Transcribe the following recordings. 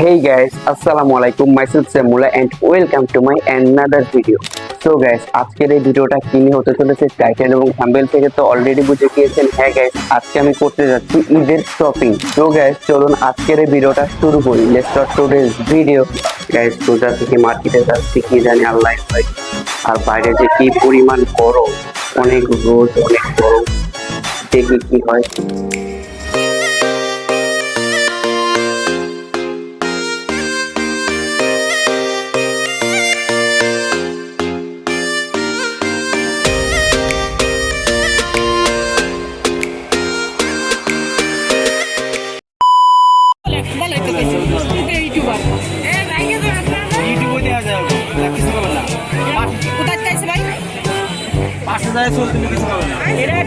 Hey guys, Assalamu alaikum. Myself Samula and welcome to my another video. So guys, আজকের এই ভিডিওটা কি নিয়ে হতে চলেছে টাইটেল এবং থাম্বনেল থেকে তো অলরেডি বুঝে গিয়েছেন। হ্যাঁ গাইস, আজকে আমি করতে যাচ্ছি ঈদের শপিং। তো গাইস চলুন আজকের এই ভিডিওটা শুরু করি। Let's start today's video. Guys রোজা থেকে মার্কেটে যাচ্ছি কি জানি আল্লাহ ভাই। আর বাইরে যে কি পরিমাণ গরম, অনেক রোদ, অনেক গরম, দেখি কি হয়।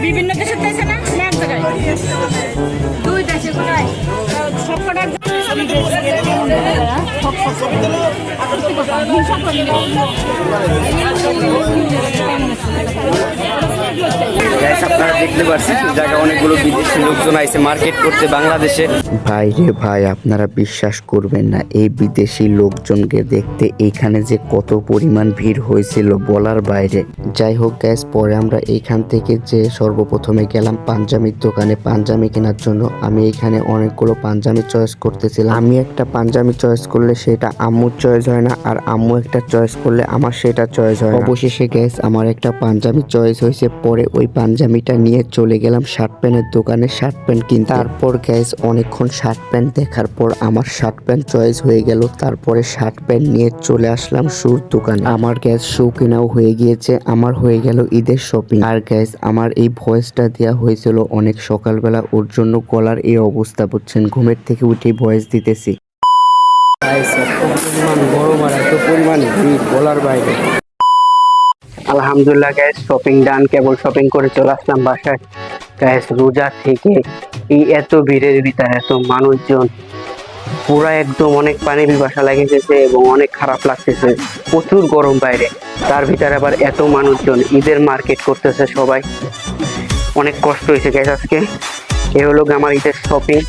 বিভিন্ন দেশের দেশে না এক জায়গায় দুই দেশে কোথায় সবকটা আপনারা দেখতে পাচ্ছেন জায়গা অনেকগুলো বিদেশি লোকজন আইছে মার্কেট করতে বাংলাদেশে। ভাই রে ভাই, আপনারা বিশ্বাস করবেন না, এই বিদেশি লোকজনকে দেখতে এইখানে যে কত পরিমাণ ভিড় হয়েছিল বলার বাইরে। যাই হোক গ্যাস, পরে আমরা এইখান থেকে যে সর্বপ্রথমে গেলাম পাঞ্জাবির দোকানে পাঞ্জাবি কেনার জন্য। আমি এখানে অনেকগুলো পাঞ্জাবি চয়েস করতেছিলাম। আমি একটা পাঞ্জাবি চয়েস করলে সেটা আম্মুর চয়েস হয় না, আর আম্মু একটা চয়েস করলে আমার সেটা চয়েস হয় না। অবশেষে গ্যাস আমার একটা পাঞ্জাবি চয়েস হয়েছে। পরে ওই পাঞ্জাবিটা নিয়ে চলে গেলাম শার্ট প্যান্টের দোকানে শার্ট প্যান্ট কিনতে। তারপর গ্যাস অনেকক্ষণ শার্ট প্যান্ট দেখার পর আমার শার্ট প্যান্ট চয়েস হয়ে গেল। তারপরে শার্ট প্যান্ট নিয়ে চলে আসলাম শুর দোকানে। আমার গ্যাস শু কেনাও হয়ে গিয়েছে, আমার হয়ে গেল ঈদের শপিং। আর গ্যাস আমার এই ভয়েসটা দেওয়া হয়েছিল অনেক সকালবেলা, ওর জন্য গলার এই অবস্থা বুঝছেন, ঘুমের থেকে উঠে ভয়েস দিতেছি। বলার বাইরে। আলহামদুলিল্লাহ গ্যাস শপিং ডান, কেবল শপিং করে চলে আসলাম বাসায়। গ্যাস রোজা থেকে এই এত ভিড়ের ভিতরে এত মানুষজন, পুরা একদম অনেক পানি পিপাসা লেগে গেছে এবং অনেক খারাপ লাগতেছে, প্রচুর গরম বাইরে, তার ভিতরে আবার এত মানুষজন ঈদের মার্কেট করতেছে সবাই, অনেক কষ্ট হয়েছে গ্যাস আজকে। এ হলো আমার ঈদের শপিং,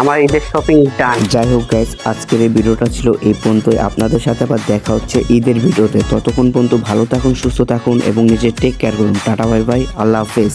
আমার ঈদের শপিং ডান। যাই হোক গাইস, আজকের এই ভিডিওটা ছিল এই পর্যন্তই। আপনাদের সাথে আবার দেখা হচ্ছে ঈদের ভিডিওতে। ততক্ষণ পর্যন্ত ভালো থাকুন, সুস্থ থাকুন এবং নিজের টেক কেয়ার করুন। টাটা বাই বাই, আল্লাহ হাফেজ।